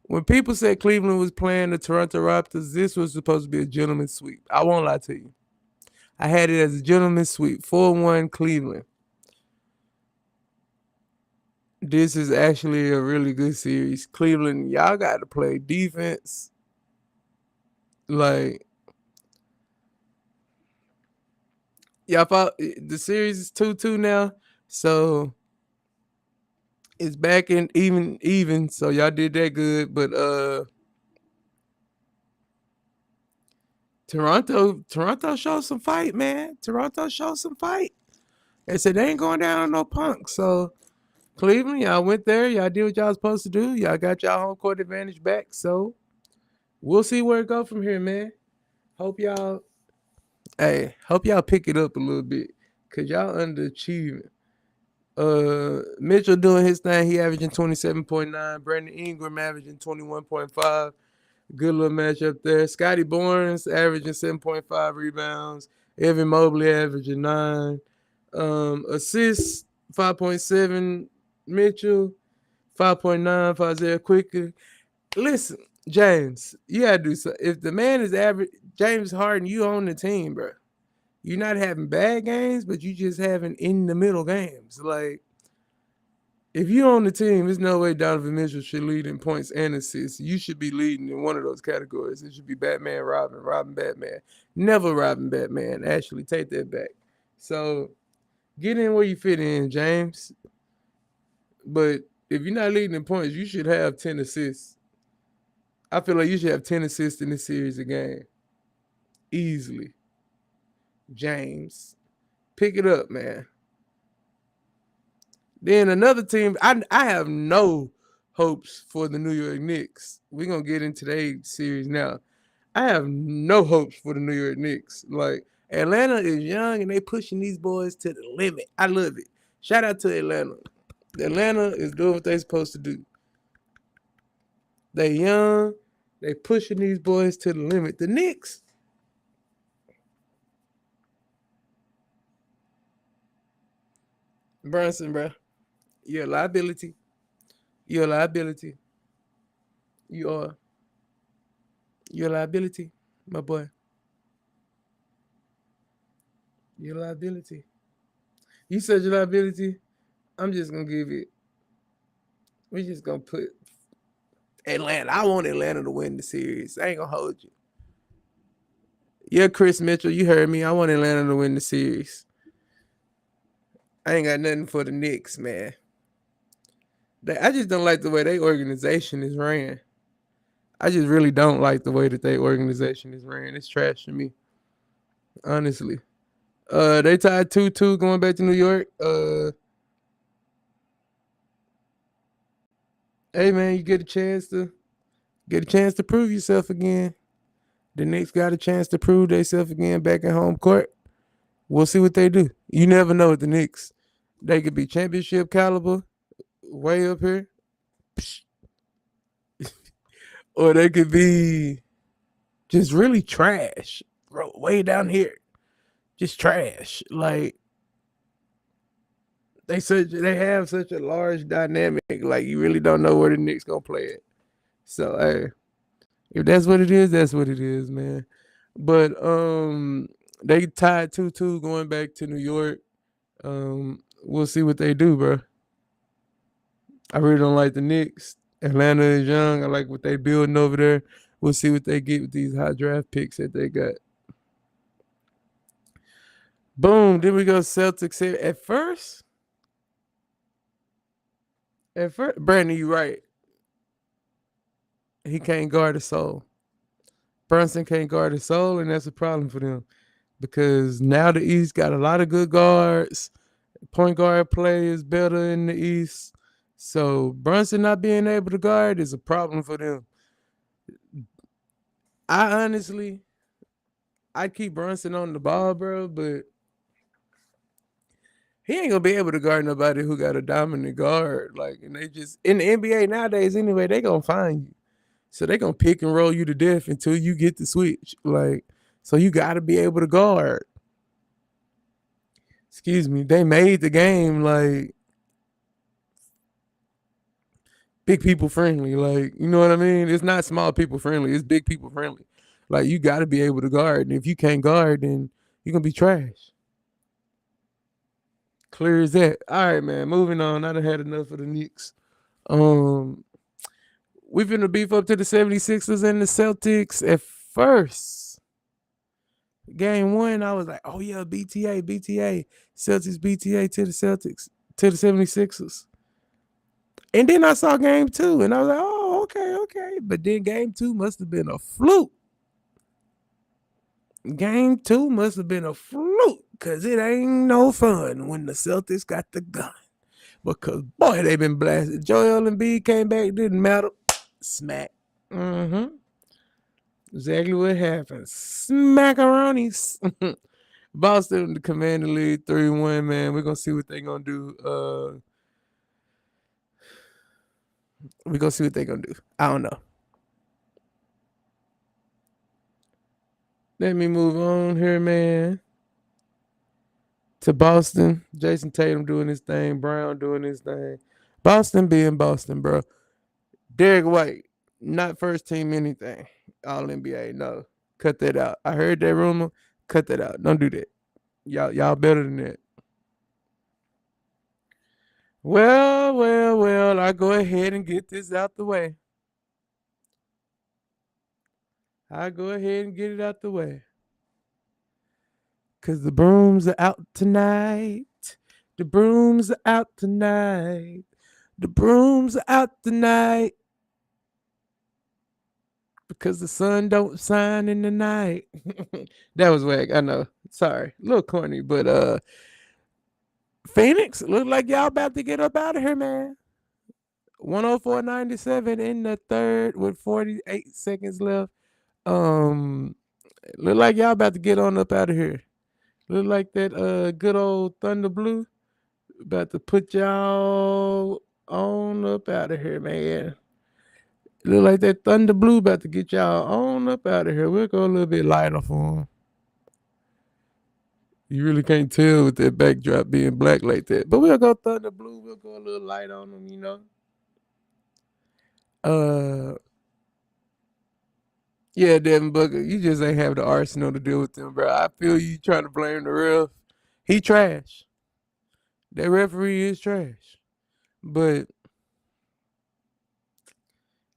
Speaker 1: When people said Cleveland was playing the Toronto Raptors, this was supposed to be a gentleman's sweep. I won't lie to you. I had it as a gentleman's sweep. 4-1 Cleveland. This is actually a really good series. Cleveland, y'all got to play defense. Like, y'all fought, the series is 2-2 now. So it's back in even. So y'all did that good. But Toronto showed some fight, man. Toronto showed some fight. They said they ain't going down on no punk. So Cleveland, y'all went there. Y'all did what y'all supposed to do. Y'all got y'all home court advantage back. So we'll see where it go from here, man. Hope y'all pick it up a little bit. Cause y'all underachieving. Mitchell doing his thing. He averaging 27.9. Brandon Ingram averaging 21.5. Good little matchup there. Scotty Barnes averaging 7.5 rebounds. Evan Mobley averaging 9. Assists 5.7 Mitchell. 5.9 for Isaiah Quicker. Listen, James, you gotta do something. If the man is average, James Harden, you own the team, bro. You're not having bad games, but you just having in the middle games. Like, if you own the team, there's no way Donovan Mitchell should lead in points and assists. You should be leading in one of those categories. It should be Batman, Robin, Robin, Batman. Never Robin, Batman. Actually, take that back. So, get in where you fit in, James. But if you're not leading in points, you should have 10 assists. I feel like you should have 10 assists in this series of game. Easily. James. Pick it up, man. Then another team, I have no hopes for the New York Knicks. We're going to get into their series now. I have no hopes for the New York Knicks. Like, Atlanta is young and they pushing these boys to the limit. I love it. Shout out to Atlanta. Atlanta is doing what they're supposed to do. They young. They pushing these boys to the limit. The Knicks. Brunson, bro. You're a liability. You're a liability. You are. You're a liability, my boy. You're a liability. You said your liability. I'm just gonna give it. We're just gonna put Atlanta. I want Atlanta to win the series. I ain't gonna hold you. Yeah, Chris Mitchell, you heard me. I want Atlanta to win the series. I ain't got nothing for the Knicks, man. I just don't like the way their organization is ran. I just really don't like the way that their organization is ran. It's trash to me, honestly. They tied 2-2 going back to New York. Hey man, you get a chance to prove yourself again. The Knicks got a chance to prove themselves again back in home court. We'll see what they do. You never know with the Knicks. They could be championship caliber, way up here. Or they could be just really trash, bro, way down here. Just trash. Like, they have such a large dynamic. Like, you really don't know where the Knicks gonna play it. So, hey, if that's what it is, that's what it is, man. But they tied 2-2 going back to New York. We'll see what they do, bro. I really don't like the Knicks. Atlanta is young. I like what they building over there. We'll see what they get with these high draft picks that they got. Boom. Then we go Celtics here. At first, Brandon, you right. He can't guard a soul. Brunson can't guard a soul, and that's a problem for them. Because now the East got a lot of good guards. Point guard play is better in the East. So Brunson not being able to guard is a problem for them. I keep Brunson on the ball, bro, but he ain't gonna be able to guard nobody who got a dominant guard. Like, and they just in the NBA nowadays anyway, they gonna find you. So they gonna pick and roll you to death until you get the switch. Like, so you gotta be able to guard. Excuse me. They made the game like big people friendly. Like, you know what I mean? It's not small people friendly. It's big people friendly. Like, you got to be able to guard. And if you can't guard, then you're going to be trash. Clear as that. All right, man. Moving on. I done had enough of the Knicks. We finna beef up to the 76ers and the Celtics at first. Game 1, I was like, oh, yeah, BTA. Celtics BTA to the Celtics, to the 76ers. And then I saw game 2, and I was like, oh, okay. But then game 2 must have been a fluke. Game 2 must have been a fluke, because it ain't no fun when the Celtics got the gun. Because, boy, they been blasted. Joel Embiid came back, didn't matter. Smack. Exactly what happened. Smackaronis. Boston to command the lead 3-1, man. We're gonna see what they're gonna do. We're gonna see what they're gonna do. I don't know. Let me move on here, man. To Boston. Jason Tatum doing his thing. Brown doing his thing. Boston being Boston, bro. Derek White, not first team anything. All NBA. No. Cut that out. I heard that rumor. Cut that out. Don't do that. Y'all better than that. Well, I'll go ahead and get this out the way. I'll go ahead and get it out the way. Cause the brooms are out tonight. The brooms are out tonight. The brooms are out tonight. Because the sun don't shine in the night. That was whack. I know. Sorry. A little corny, but Phoenix look like y'all about to get up out of here, man. 104.97 in the third with 48 seconds left. Look like y'all about to get on up out of here. Look like that good old Thunder Blue about to put y'all on up out of here, man. Look like that Thunder Blue about to get y'all on up out of here. We'll go a little bit lighter for them. You really can't tell with that backdrop being black like that. But we'll go Thunder Blue. We'll go a little light on them, you know. Yeah, Devin Booker, you just ain't have the arsenal to deal with them, bro. I feel you trying to blame the ref. He trash. That referee is trash. But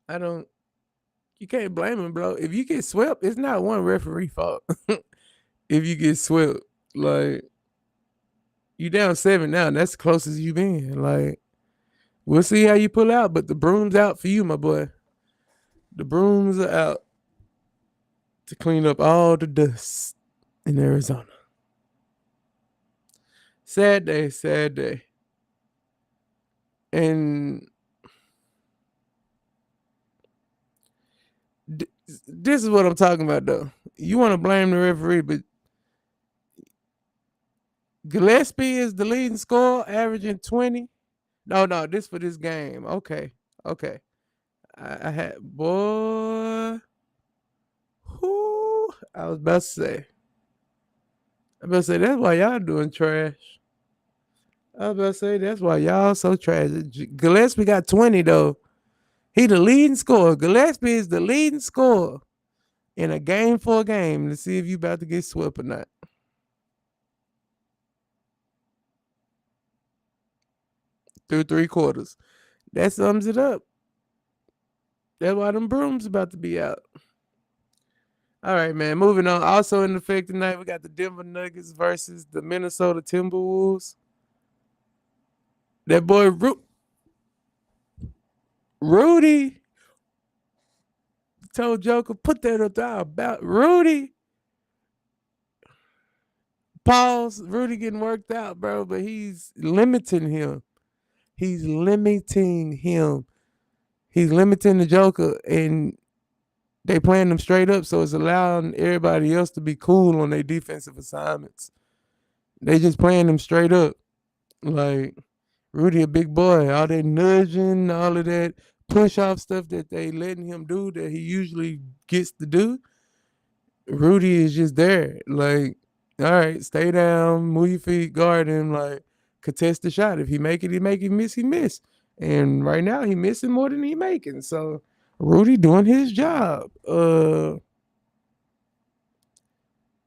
Speaker 1: you can't blame him, bro. If you get swept, it's not one referee fault. If you get swept, like, you down 7 now, and that's the closest you been. Like, we'll see how you pull out, but the broom's out for you, my boy. The brooms are out to clean up all the dust in Arizona. Sad day. And this is what I'm talking about, though. You want to blame the referee, but Gillespie is the leading scorer, averaging 20. No, this for this game. Okay. I had, boy. Whoo, I was about to say. That's why y'all doing trash. I was about to say that's why y'all so trash. Gillespie got 20 though. He the leading scorer. Gillespie is the leading scorer in a game for a game to see if you about to get swept or not. Through 3 quarters. That sums it up. That's why them brooms about to be out. All right, man. Moving on. Also in effect tonight, we got the Denver Nuggets versus the Minnesota Timberwolves. That boy Rudy told Joker, put that up there about Rudy. Pause. Rudy getting worked out, bro, but he's limiting him. He's limiting the Joker, and they playing them straight up, so it's allowing everybody else to be cool on their defensive assignments. They just playing them straight up. Like, Rudy a big boy. All that nudging, all of that push-off stuff that they letting him do that he usually gets to do, Rudy is just there. Like, all right, stay down, move your feet, guard him, like, contest the shot. If he make it, he make it. Miss, he miss. And right now, he missing more than he making. So, Rudy doing his job.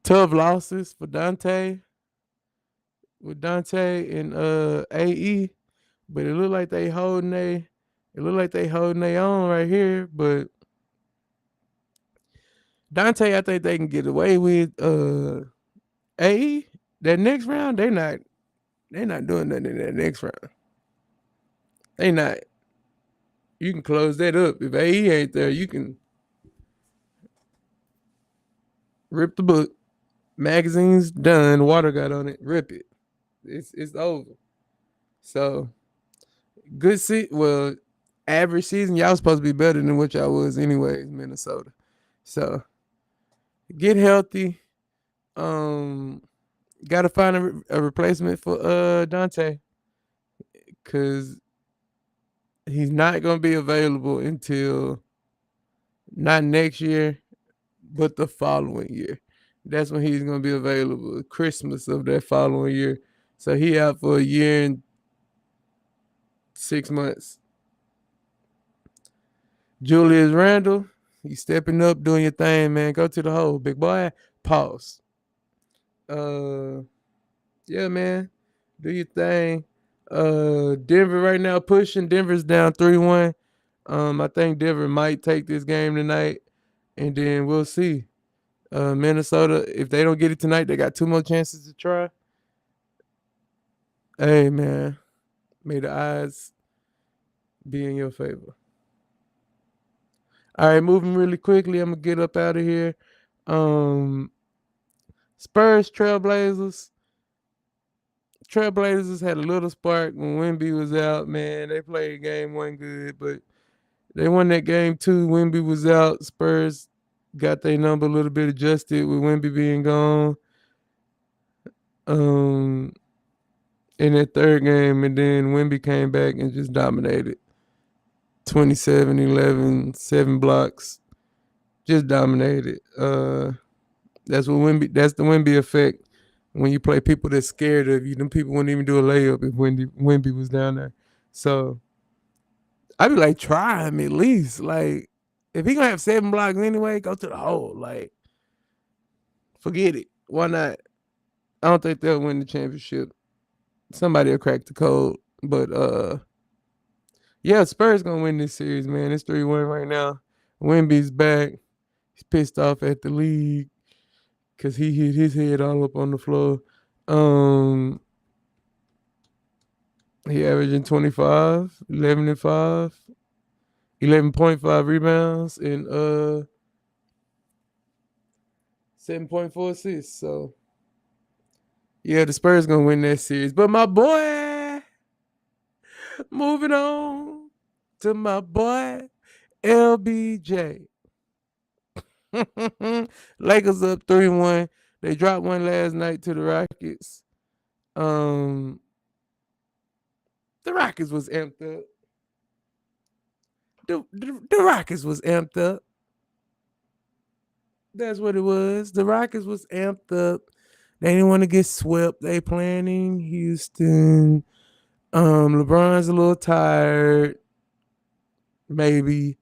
Speaker 1: Tough losses for Dante. With Dante and AE. But it look like they holding their own right here. But Dante, I think they can get away with AE. That next round, they're not doing nothing in that next round. They not. You can close that up. If AE ain't there, you can rip the book. Magazine's done. Water got on it. Rip it. It's over. So good average season. Y'all supposed to be better than what y'all was anyways, Minnesota. So get healthy. Got to find a replacement for Dante, because he's not going to be available until not next year, but the following year. That's when he's going to be available, Christmas of that following year. So he out for a year and 6 months. Julius Randle, you stepping up, doing your thing, man. Go to the hole, big boy. Pause. Yeah, man. Do your thing. Denver right now pushing. Denver's down 3-1. I think Denver might take this game tonight, and then we'll see. Minnesota, if they don't get it tonight, they got 2 more chances to try. Hey, man, may the odds be in your favor. All right, moving really quickly. I'm gonna get up out of here. Spurs, Trailblazers. Trailblazers had a little spark when Wemby was out. Man, they played game 1 good, but they won that game 2. Wemby was out. Spurs got their number a little bit adjusted with Wemby being gone. In that third game, and then Wemby came back and just dominated. 27, 11, 7 blocks. Just dominated. That's the Wemby effect. When you play people that's scared of you, them people wouldn't even do a layup if Wemby was down there. So I'd be like, try him at least. Like, if he gonna have 7 blocks anyway, go to the hole. Like, forget it. Why not? I don't think they'll win the championship. Somebody will crack the code. But yeah, Spurs gonna win this series, man. It's 3-1 right now. Wemby's back. He's pissed off at the league because he hit his head all up on the floor. He averaging 25, 11 and 5, 11.5 rebounds, and 7.4 assists. So yeah, the Spurs gonna win that series. But my boy, moving on to my boy LBJ. Lakers up 3-1. They dropped one last night to the Rockets. The Rockets was amped up. The Rockets was amped up. That's what it was. The Rockets was amped up. They didn't want to get swept. They playing in Houston. LeBron's a little tired. Maybe.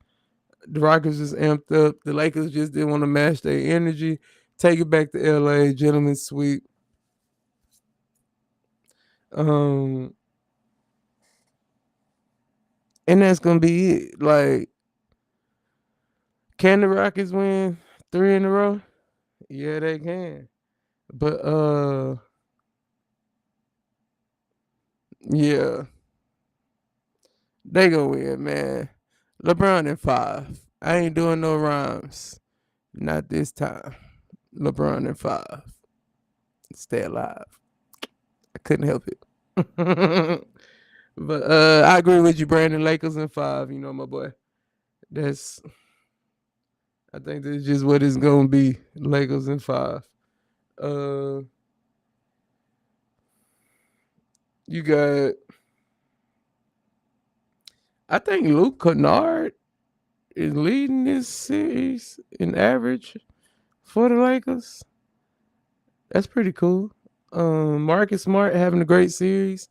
Speaker 1: The Rockets was amped up. The Lakers just didn't want to match their energy. Take it back to LA. Gentlemen's sweep. And that's gonna be it. Like, can the Rockets win 3 in a row? Yeah, they can. But yeah, they gonna win, man. LeBron in 5. I ain't doing no rhymes. Not this time. LeBron in 5. Stay alive. I couldn't help it. But I agree with you, Brandon. Lakers in 5. You know, my boy. I think that's just what it's gonna be. Lakers in 5. You got. I think Luke Kennard is leading this series in average for the Lakers. That's pretty cool. Marcus Smart having a great series.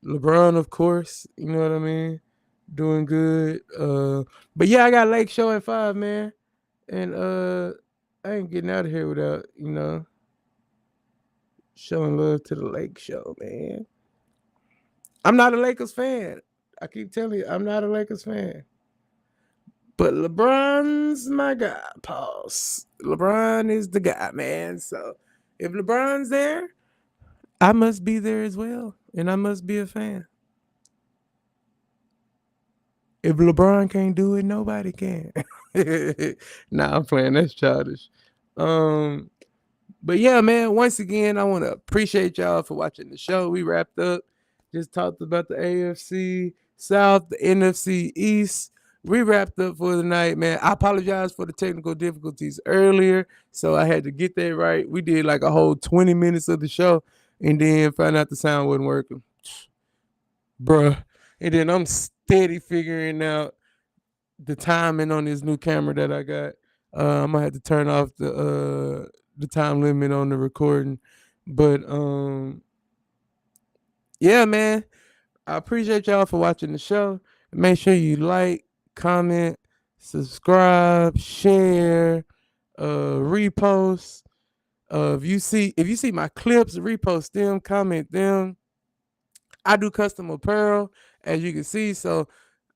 Speaker 1: LeBron, of course, you know what I mean, doing good. But yeah, I got Lake Show at 5, man, and I ain't getting out of here without showing love to the Lake Show, man. I'm not a Lakers fan. I keep telling you, I'm not a Lakers fan. But LeBron's my guy. Pause. LeBron is the guy, man. So if LeBron's there, I must be there as well. And I must be a fan. If LeBron can't do it, nobody can. Nah, I'm playing. That's childish. But yeah, man, once again, I want to appreciate y'all for watching the show. We wrapped up. Just talked about the AFC South, the NFC East. we wrapped up for the night, man. I apologize for the technical difficulties earlier, so I had to get that right. We did like a whole 20 minutes of the show, and then found out the sound wasn't working, bruh. And then I'm steady figuring out the timing on this new camera that I got. I'm gonna have to turn off the time limit on the recording, but yeah, man. I appreciate y'all for watching the show. Make sure you like, comment, subscribe, share, repost. If you see my clips, repost them, comment them. I do custom apparel, as you can see. So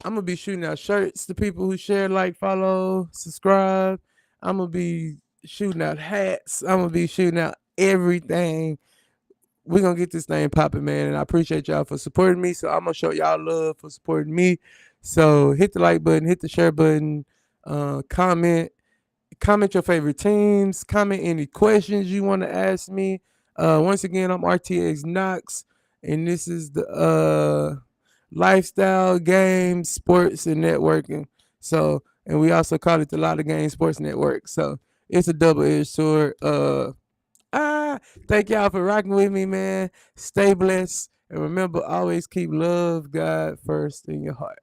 Speaker 1: I'm gonna be shooting out shirts to people who share, like, follow, subscribe. I'm gonna be shooting out hats. I'm gonna be shooting out everything. We're gonna get this thing popping, man. And I appreciate y'all for supporting me. So I'm gonna show y'all love for supporting me. So hit the like button, hit the share button, comment your favorite teams, comment any questions you want to ask me. Once again, I'm RTX Knox, and this is the Lifestyle Games, Sports, and Networking. So, and we also call it the Lot of Games Sports Network. So it's a double-edged sword. Thank y'all for rocking with me, man. Stay blessed. And remember, always keep love, God first in your heart.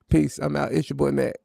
Speaker 1: Peace. I'm out. It's your boy, Matt.